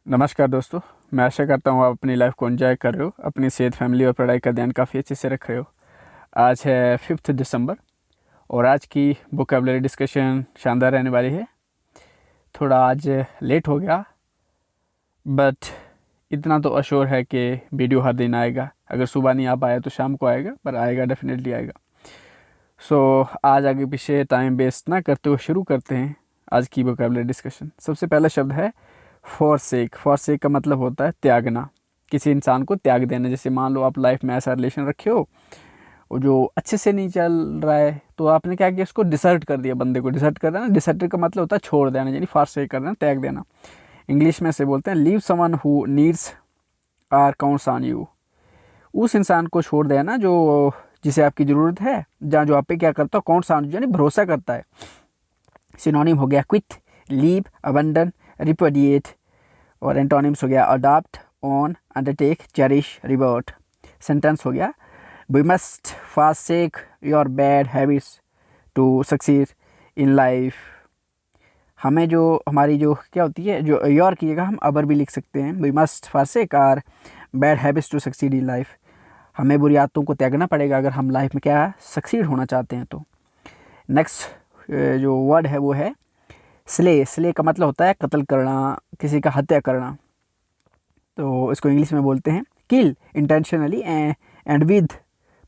नमस्कार दोस्तों। मैं आशा करता हूँ आप अपनी लाइफ को एंजॉय कर रहे हो, अपनी सेहत, फैमिली और पढ़ाई का ध्यान काफ़ी अच्छे से रख रहे हो। आज है 5 दिसंबर और आज की वोकैबुलरी डिस्कशन शानदार रहने वाली है। थोड़ा आज लेट हो गया, बट इतना तो अश्योर है कि वीडियो हर दिन आएगा। अगर सुबह नहीं आ पाया तो शाम को आएगा, पर आएगा, डेफिनेटली आएगा। आज आगे पीछे टाइम वेस्ट ना करते हुए शुरू करते हैं आज की वोकैबुलरी डिस्कशन। सबसे पहला शब्द है फॉरसेक। फॉरसेक का मतलब होता है त्यागना, किसी इंसान को त्याग देना। जैसे मान लो आप लाइफ में ऐसा रिलेशन रखे हो और जो अच्छे से नहीं चल रहा है, तो आपने क्या किया, उसको डिसर्ट कर दिया। बंदे को डिसर्ट कर देना, डिसर्ट का मतलब होता है छोड़ देना, यानी फॉरसेक कर देना, त्याग देना। इंग्लिश में से बोलते हैं leave someone who needs or counts on you. उस इंसान को छोड़ देना जो जिसे आपकी ज़रूरत है, जहाँ जो आप पे क्या करता है, काउंट्स ऑन यू, यानी भरोसा करता है। सिनोनिम हो गया क्विट, लीव, अबंडन, रिपुडिएट। और एंटोनिम्स हो गया adopt, own, undertake, cherish, revert. Sentence हो गया we must forsake your bad habits to succeed in life. हमें जो हमारी जो क्या होती है, जो योर की जगह हम अबर भी लिख सकते हैं। We must forsake our bad habits to succeed in life. हमें बुरी आदतों को त्यागना पड़ेगा अगर हम लाइफ में क्या सक्सीड होना चाहते हैं। तो नेक्स्ट जो वर्ड है वो है स्ले। स्ले का मतलब होता है कत्ल करना, किसी का हत्या करना। तो इसको इंग्लिश में बोलते हैं किल इंटेंशनली एंड विद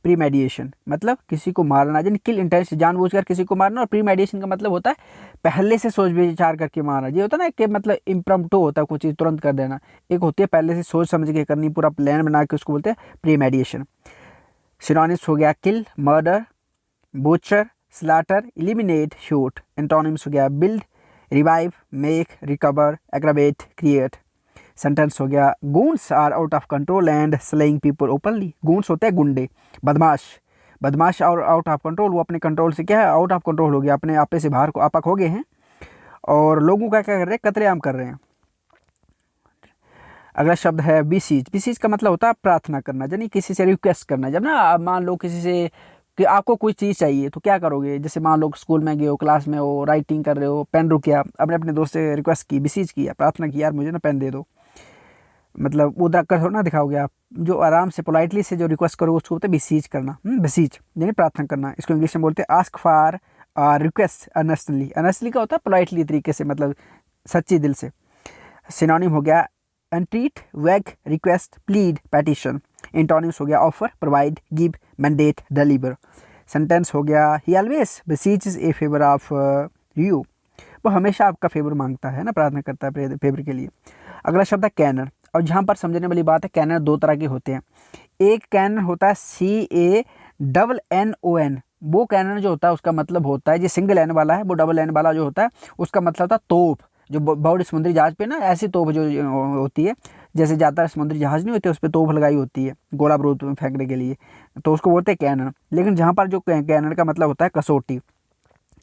प्रीमेडिएशन। मतलब किसी को मारना, यानी किल इंटेंशन, जानबूझकर किसी को मारना। और प्रीमेडिएशन का मतलब होता है पहले से सोच विचार करके मारना। ये होता है ना कि मतलब इम्प्रम्प्टू होता है, कुछ चीज़ तुरंत कर देना। एक होती है पहले से सोच समझ के करनी, पूरा प्लान बना के, उसको बोलते हैं प्रीमेडिएशन। सिनोनिम्स हो गया kill, murder, butcher, slaughter, eliminate, shoot. Antonyms हो गया build, revive, make, recover, aggravate, create. Sentence हो गया goons are out of control and slaying people openly. goons होते हैं गुंडे, बदमाश। बदमाश और आउट ऑफ कंट्रोल, वो अपने कंट्रोल से क्या है, आउट ऑफ कंट्रोल हो गया, अपने आपे से बाहर को आपक हो गए हैं और लोगों का क्या कर रहे हैं, कत्लेआम कर रहे हैं। अगला शब्द है बिसीज। बिसीज का मतलब होता है प्रार्थना करना, यानी किसी से रिक्वेस्ट करना। जब ना मान लो किसी से कि आपको कोई चीज़ चाहिए तो क्या करोगे, जैसे मान लो स्कूल में गए हो, क्लास में हो, राइटिंग कर रहे हो, पेन रुक गया, अपने अपने दोस्त से रिक्वेस्ट की, बिसीज किया, प्रार्थना की, यार मुझे ना पेन दे दो। मतलब वो कर थोड़ा ना दिखाओगे आप, जो आराम से पोलाइटली से जो रिक्वेस्ट करोगे उसको बोलते हैं बिसीज करना। बिसीज यानी प्रार्थना करना। इसको इंग्लिश में बोलते हैं ask for request earnestly. Earnestly का होता है पोलाइटली तरीके से, मतलब सच्ची दिल से। सिनोनिम हो गया एंट्रीट, वेग, रिक्वेस्ट, प्लीड, पैटिशन। एंटोनिम्स हो गया offer, provide, give, mandate, deliver. Sentence हो गया he always besieges a favour of you. वो हमेशा आपका फेवर मांगता है ना, प्रार्थना करता है फेवर के लिए। अगला शब्द है कैनन। और जहाँ पर समझने वाली बात है, कैनन दो तरह के होते हैं। एक कैनन होता है CANNON। वो कैनन जो होता है उसका मतलब होता है, जो सिंगल एन वाला है, वो डबल एन वाला जो होता है उसका मतलब होता है तोप। जो बड़ी समुद्री जहाज पे ना ऐसी तोप जो होती है, जैसे ज़्यादातर समुद्री जहाज नहीं होते उस पर तोप लगाई होती है गोला बारूद में फेंकने के लिए, तो उसको बोलते हैं कैनन। लेकिन जहाँ पर जो कैनन का मतलब होता है कसौटी।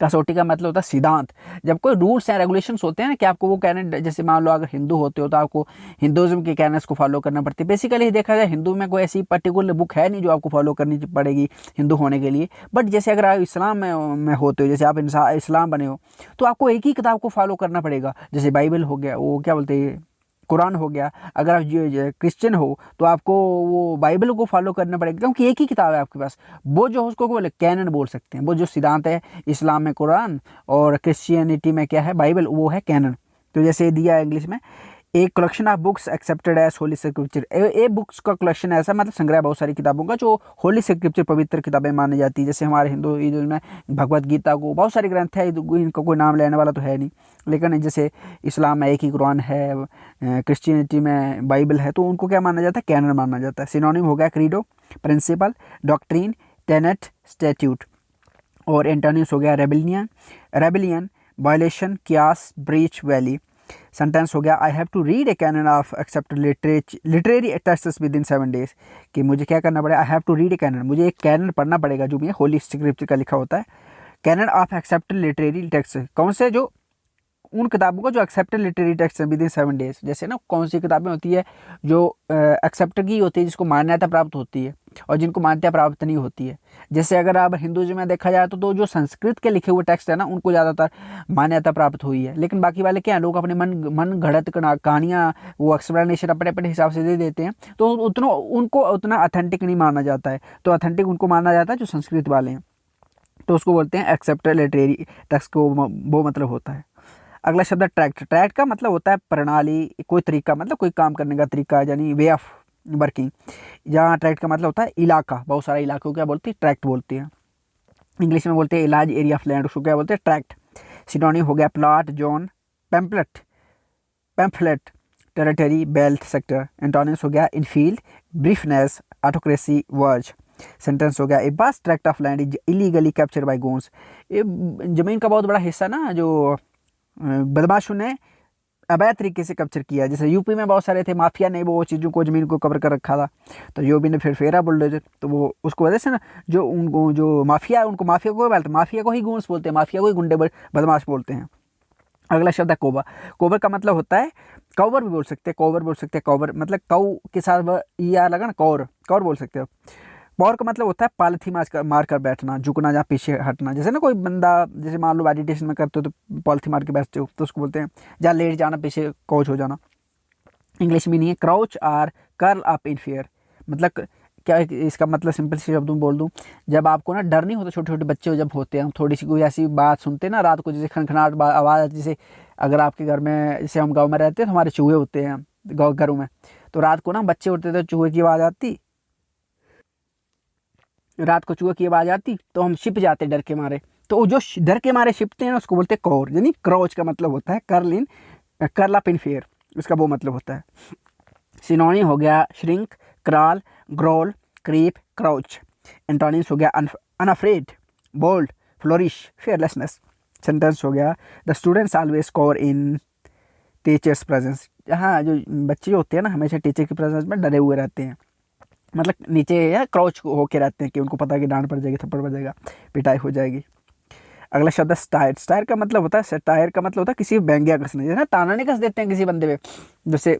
कसौटी का मतलब होता है सिद्धांत। जब कोई रूल्स एंड रेगुलेशंस होते हैं ना कि आपको वो कैनन, जैसे मान लो अगर हिंदू होते हो तो आपको हिंदुज़म के कैनन्स को फॉलो करना पड़ती है। बेसिकली देखा जाए हिंदू में कोई ऐसी पर्टिकुलर बुक है नहीं जो आपको फॉलो करनी पड़ेगी हिंदू होने के लिए। बट जैसे अगर आप इस्लाम में होते हो, जैसे आप इस्लाम बने हो, तो आपको एक ही किताब को फॉलो करना पड़ेगा। जैसे बाइबल हो गया, वो क्या बोलते हैं, कुरान हो गया। अगर आप क्रिश्चियन हो तो आपको वो बाइबल को फॉलो करना पड़ेगा, क्योंकि एक ही किताब है आपके पास। वो जो उसको बोले कैनन बोल सकते हैं। वो जो सिद्धांत है, इस्लाम में कुरान और क्रिश्चियनिटी में क्या है, बाइबल, वो है कैनन। तो जैसे दिया है इंग्लिश में, एक collection of books accepted as holy scripture. A books का कलेक्शन ऐसा, मतलब संग्रह बहुत सारी किताबों का जो होली स्क्रिप्चर, पवित्र किताबें मानी जाती है। जैसे हमारे हिंदू में भगवत गीता को, बहुत सारे ग्रंथ है, इनका कोई नाम लेने वाला तो है नहीं। लेकिन जैसे इस्लाम में एक ही कुरान है, क्रिश्चियनिटी में बाइबल है, तो उनको क्या माना जाता है, कैनन माना जाता है। सिनोनिम हो गया credo, principle, doctrine, tenet, statute. और एंटोनिम्स हो गया rebellion, violation, chaos, breach, valley. Sentence हो गया I have to read a canon of accepted literary texts within 7 days। कि मुझे क्या करना पड़ेगा, I have to read a canon, मुझे एक कैनन पढ़ना पड़ेगा जो भी होली स्क्रिप्चर का लिखा होता है। Cannon of accepted literary text, कौन से जो उन किताबों को जो एक्सेप्टेड लिटरेरी टेक्स्ट है विद इन 7 डेज। जैसे ना कौन सी किताबें होती है जो एक्सेप्ट की होती है, जिसको मान्यता प्राप्त होती है, और जिनको मान्यता प्राप्त नहीं होती है। जैसे अगर आप हिंदुइज्म में देखा जाए तो जो संस्कृत के लिखे हुए टेक्स्ट है ना, उनको ज़्यादातर मान्यता प्राप्त हुई है। लेकिन बाकी वाले क्या है, लोग अपने मन घड़त कहानियाँ, वो एक्सप्लेनेशन अपने अपने हिसाब से दे देते हैं, तो उनको उतना अथेंटिक नहीं माना जाता है। तो अथेंटिक उनको माना जाता है जो संस्कृत वाले हैं, तो उसको बोलते हैं एक्सेप्टेड लिटरेरी टेक्स्ट को, वो मतलब होता है। अगला शब्द है ट्रैक्ट। ट्रैक्ट का मतलब होता है प्रणाली, कोई तरीका, मतलब कोई काम करने का तरीका, यानी वे ऑफ वर्किंग। जहाँ ट्रैक्ट का मतलब होता है इलाका, बहुत सारा इलाके को क्या बोलती है, ट्रैक्ट बोलती है। इंग्लिश में बोलते हैं लार्ज एरिया ऑफ लैंड, उसको क्या बोलते हैं, ट्रैक्ट। सिनोनिम हो गया plot, zone, pamphlet, territory, belt, sector. Antonyms हो गया infield, briefness, autocracy, verge. Sentence हो गया a vast tract of land is illegally capture by goons. ये जमीन का बहुत बड़ा हिस्सा ना जो बदमाशों ने अवैध तरीके से कैप्चर किया। जैसे यूपी में बहुत सारे थे माफिया ने वो चीज़ों को, ज़मीन को कवर कर रखा था, तो यूपी ने फिर फेरा बुलडोजर, तो वो उसको वजह से ना जो उनको जो माफिया है, उनको माफिया को बोलते हैं, माफिया को ही गूंस बोलते हैं, माफिया को ही गुंडे बदमाश बोलते हैं। अगला शब्द है कोबर। कोबर का मतलब होता है कौवर भी बोल सकते हैं, कौवर बोल सकते हैं, कौवर मतलब कौ के साथ ई आर लगा ना, कौर, कौर बोल सकते हो। पौर का मतलब होता है पालथी मार कर बैठना, झुकना या पीछे हटना। जैसे ना कोई बंदा, जैसे मान लो मेडिटेशन में करते हो तो पॉलिथी मार के बैठते हो, तो उसको बोलते हैं या लेट जाना, पीछे काउच हो जाना। इंग्लिश में नहीं है crouch or curl up in fear. मतलब क्या है, इसका मतलब सिंपल से शब्दों में बोल दूं, जब आपको ना डर नहीं होता, छोटे छोटे बच्चे जब होते हैं, थोड़ी सी कोई ऐसी बात सुनते हैं ना रात को, जैसे खनखनाट आवाज़, जैसे अगर आपके घर में, जैसे हम गाँव में रहते हैं तो हमारे चूहे होते हैं गाँव घरों में, तो रात को ना बच्चे उठते थे, चूहे की आवाज़ आती, रात को चूहे की आवाज़ आती तो हम छिप जाते डर के मारे। तो जो डर के मारे छिपते हैं उसको बोलते हैं कौर, यानी क्रोच का मतलब होता है कर्ल अप इन फियर, उसका वो मतलब होता है। सिनोनिम हो गया shrink, crawl, growl, creep, crouch. Antonyms हो गया unafraid, bold, flourish, fearlessness. Sentence हो गया the students always score in teacher's presence. हाँ, जो बच्चे होते हैं ना हमेशा टीचर की प्रेजेंस में डरे हुए रहते हैं, मतलब नीचे या क्राउच होके रहते हैं कि उनको पता है कि डांट पड़ जाएगी, थप्पड़ पड़ जाएगा, पिटाई हो जाएगी। अगला शब्द है स्टायर। स्टायर का मतलब होता है, सटायर का मतलब होता है किसी व्यंग्य कसना, जैसे ताना नहीं कस देते हैं किसी बंदे पे। जैसे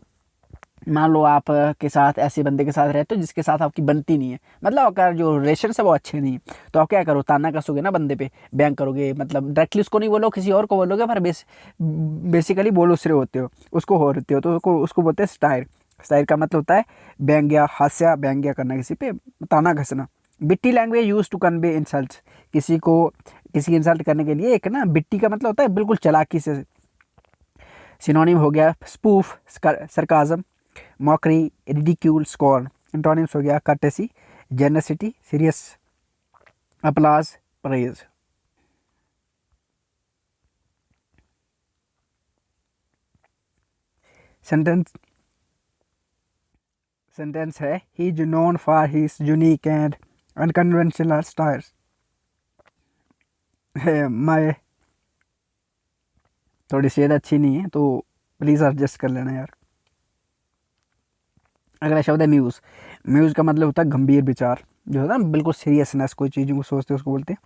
मान लो आप के साथ ऐसे बंदे के साथ रहते हो जिसके साथ आपकी बनती नहीं है, मतलब आपका जो रिलेशन है वो अच्छे नहीं है, तो आप क्या करो, ताना कसोगे ना बंदे पे, व्यंग करोगे, मतलब डायरेक्टली उसको नहीं बोलो, किसी और को बोलोगे, पर बेसिकली बोलो उससे होते हो, उसको हो रहे हो, तो उसको बोलते हैं स्टायर। स्टायर का मतलब होता है व्यंग्य, हास्य, व्यंग्य करना, किसी पे ताना घसना। Witty language use to convey insult, किसी की इंसल्ट करने के लिए एक ना बिट्टी का मतलब होता है बिल्कुल चालाकी से। सिनोनिम हो गया spoof, sarcasm, mockery, ridicule, scorn. Antonyms हो गया courtesy, generosity, serious, applause, praise. Sentence है he is known for his unique and unconventional styles. मैं थोड़ी सेहत अच्छी नहीं है तो प्लीज़ एडजस्ट कर लेना यार। अगला शब्द है म्यूज़। म्यूज़ का मतलब होता है गंभीर विचार, जो होता है ना बिल्कुल सीरियसनेस, कोई चीज़ों को सोचते हैं उसको बोलते हैं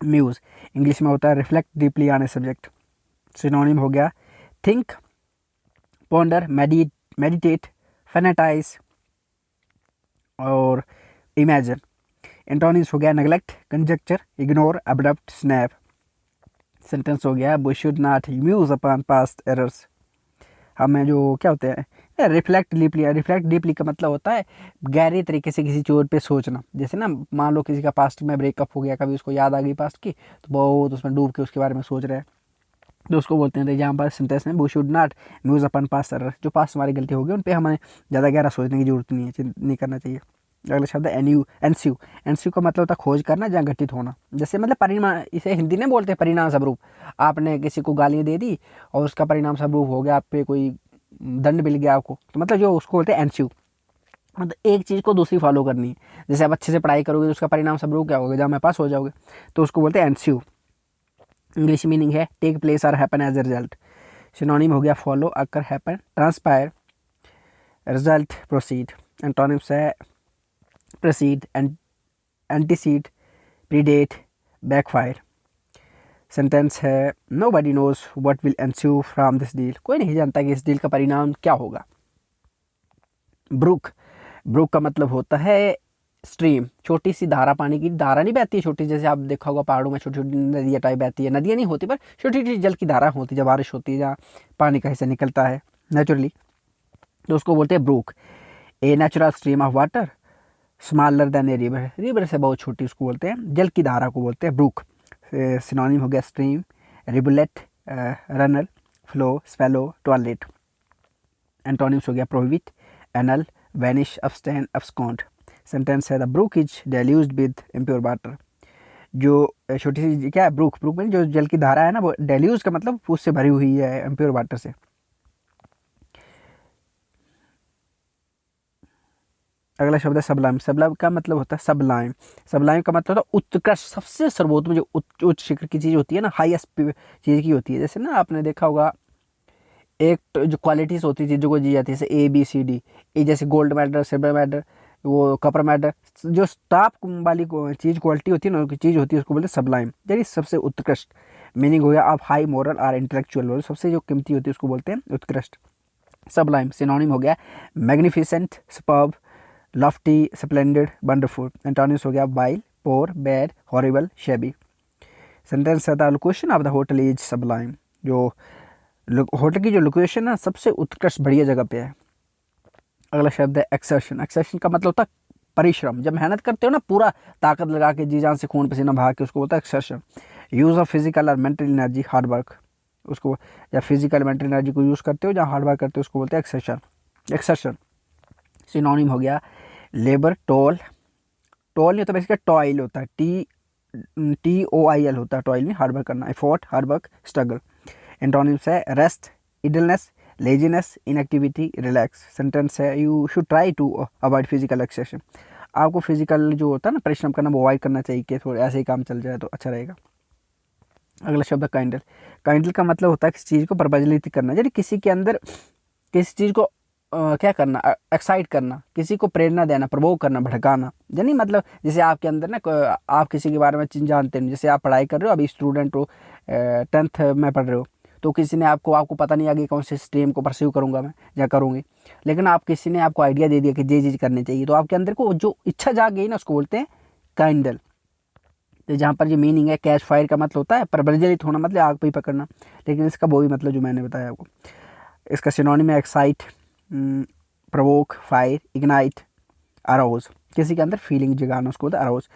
म्यूज़। इंग्लिश में होता है reflect deeply on a subject. Synonym हो गया थिंक, पॉन्डर, मेडिटेट, फैनेटाइज और इमेजिन। एंटोनिम्स हो गया neglect, conjecture, ignore, abrupt, snap. Sentence हो गया we should not muse upon past errors. हमें जो क्या होते हैं रिफ्लेक्ट डीपली। रिफ्लेक्ट डीपली का मतलब होता है गहरे तरीके से किसी चीज़ पे सोचना। जैसे ना मान लो किसी का पास्ट में ब्रेकअप हो गया, कभी उसको याद आ गई पास्ट की, तो बहुत उसमें डूब के उसके बारे में सोच रहे हैं, तो उसको बोलते हैं। यहाँ पर सेंटेंस में we should not muse upon past error, जो पास्ट हमारी गलती होगी उन पर हमें ज़्यादा गहरा सोचने की जरूरत नहीं है, नहीं करना चाहिए। अगला शब्द है एनस्यू। एनस्यू का मतलब होता है खोज करना या घटित होना। जैसे मतलब परिणाम, इसे हिंदी में बोलते हैं परिणाम स्वरूप। आपने किसी को गालियाँ दे दी और उसका परिणाम स्वरूप हो गया, आप पे कोई दंड मिल गया आपको, तो मतलब जो उसको बोलते हैं एनस्यू। मतलब एक चीज़ को दूसरी फॉलो करनी है। जैसे आप अच्छे से पढ़ाई करोगे तो उसका परिणाम स्वरूप क्या होगा, जब मैं पास हो जाओगे, तो उसको बोलते हैं एनस्यू। इंग्लिश मीनिंग है टेक प्लेस और happen as a result. Synonym हो गया follow, occur, happen, transpire, result, proceed. Antonyms है proceed, antecede, predate, backfire. Sentence है nobody knows what will ensue from this deal, कोई नहीं जानता कि इस डील का परिणाम क्या होगा। ब्रुक, ब्रुक का मतलब होता है स्ट्रीम, छोटी सी धारा, पानी की धारा नहीं बहती छोटी, जैसे आप देखा होगा पहाड़ों में छोटी छोटी नदियाँ टाइप बहती है, नदियाँ नहीं होती पर छोटी छोटी जल की धारा होती है जब बारिश होती है, जहाँ पानी का हिस्सा निकलता है नेचुरली, तो उसको बोलते हैं brook. A natural stream of water smaller than a river, river से बहुत छोटी उसको बोलते हैं, जल की धारा को बोलते हैं ब्रुक। सिनोनिम हो गया stream, rivulet, runnel, flow, swallow, toilet. Antonyms हो गया prohibit, annul, vanish, abstain, abscond. Sentence है the brook is deluged with impure water, जो छोटी सी क्या है ब्रुक, ब्रुक में जो जल की धारा है ना वो डेल्यूज का मतलब उससे भरी हुई है इम्प्योर वाटर से। अगला शब्द है सबलाइम, सबलाइम का मतलब होता है सबलाइम, सबलाइम का मतलब होता है उत्कृष्ट, सबसे सर्वोत्तम, जो उच्च शिखर की चीज़ होती है ना, हाईएस्ट चीज़ की होती है। जैसे ना आपने देखा होगा एक तो जो क्वालिटीज़ होती है चीज़ों को दी जाती है, जैसे ए बी सी डी, ए जैसे गोल्ड मेडल, सिल्वर मेडल, वो कपर मेडल, जो टॉप वाली चीज़ क्वालिटी होती है ना, चीज़ होती है उसको बोलते हैं सबलाइम, यानी सबसे उत्कृष्ट। मीनिंग हो गया आप हाई मोरल और इंटेलेक्चुअल, सबसे जो कीमती होती है उसको बोलते हैं उत्कृष्ट, सबलाइम। सिनोनिम हो गया magnificent, superb, Lofty, splendid, wonderful. Antonyms हो गया वाइल, पोर, बैड, हॉरिबल, शेबी। सेंटेंस है the location of the hotel is Sublime, जो होटल की जो लोकेशन है सबसे उत्कृष्ट बढ़िया जगह पे है। अगला शब्द है एक्सर्शन, एक्सर्शन का मतलब होता है परिश्रम, जब मेहनत करते हो ना पूरा ताकत लगा के जी जान से खून पसीना बहा के, उसको बोलता है एक्सर्शन। यूज़ ऑफ फिजिकल और मेंटल एनर्जी, हार्ड वर्क, उसको जब फिजिकल मेंटल एनर्जी को यूज़ करते हो जहाँ हार्ड वर्क करते हो उसको बोलते हैं एक्सर्शन, एक्सर्शन। सिनोनिम हो गया लेबर, टोल, टोल नहीं होता बेसिकली टॉयल होता है, TOIL होता है, टॉयल नहीं, हार्ड वर्क करना, effort, hard work, struggle. Antonyms है rest, idleness, laziness, inactivity, relax. Sentence है you should try to avoid physical exercise, आपको फिजिकल जो होता है ना परिश्रम करना वो अवॉइड करना चाहिए कि थोड़ा ऐसे ही काम चल जाए तो अच्छा रहेगा। अगला शब्द है काइंडल, काइंडल का मतलब होता है किसी चीज़ को प्रज्वलित करना, यानी किसी के अंदर किसी चीज़ को क्या करना, एक्साइट करना, किसी को प्रेरणा देना, प्रवोक करना, भड़काना, यानी मतलब जैसे आपके अंदर ना आप किसी के बारे में चीज़ जानते नहीं, जैसे आप पढ़ाई कर रहे हो, अभी स्टूडेंट हो, 10th में पढ़ रहे हो, तो किसी ने आपको पता नहीं आगे कौन से स्ट्रीम को परस्यू करूँगा मैं या करूँगी, लेकिन आप किसी ने आपको आइडिया दे दिया कि ये चीज़ करनी चाहिए, तो आपके अंदर को जो इच्छा जाग गई ना उसको बोलते हैं काइंडल। तो जहाँ पर जो मीनिंग है कैच फायर का मतलब होता है प्रज्वलित होना, मतलब आग पे ही पकड़ना, लेकिन इसका वो भी मतलब जो मैंने बताया आपको। इसका सिनोनिम है excite, provoke, fire, ignite, arouse, किसी के अंदर फीलिंग जगाना उसको बोलते हैं अरोज।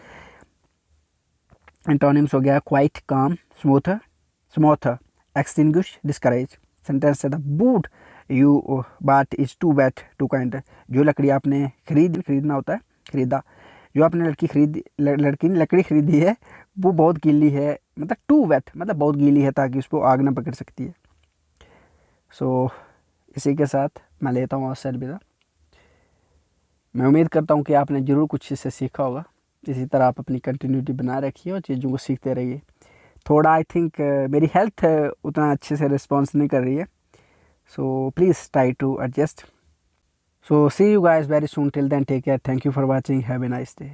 एंटोनिम्स हो गया quiet, calm, smother, smother, extinguish, discourage. Sentence है the wood you bought is too wet to kindle, जो लकड़ी आपने खरीदना होता है, खरीदा, जो आपने लड़की ने लकड़ी खरीदी है वो बहुत गीली है, मतलब टू वेट मतलब बहुत गीली है ताकि उसको आग ना पकड़ सकती है। सो इसी के साथ मैं लेता हूँ आपसे अलविदा। मैं उम्मीद करता हूँ कि आपने ज़रूर कुछ इससे सीखा होगा, इसी तरह आप अपनी कंटिन्यूटी बनाए रखिए और चीज़ों को सीखते रहिए। थोड़ा आई थिंक मेरी हेल्थ उतना अच्छे से रिस्पॉन्स नहीं कर रही है, so please try to adjust. So see you guys very soon, till then take care, thank you for watching, have a nice day.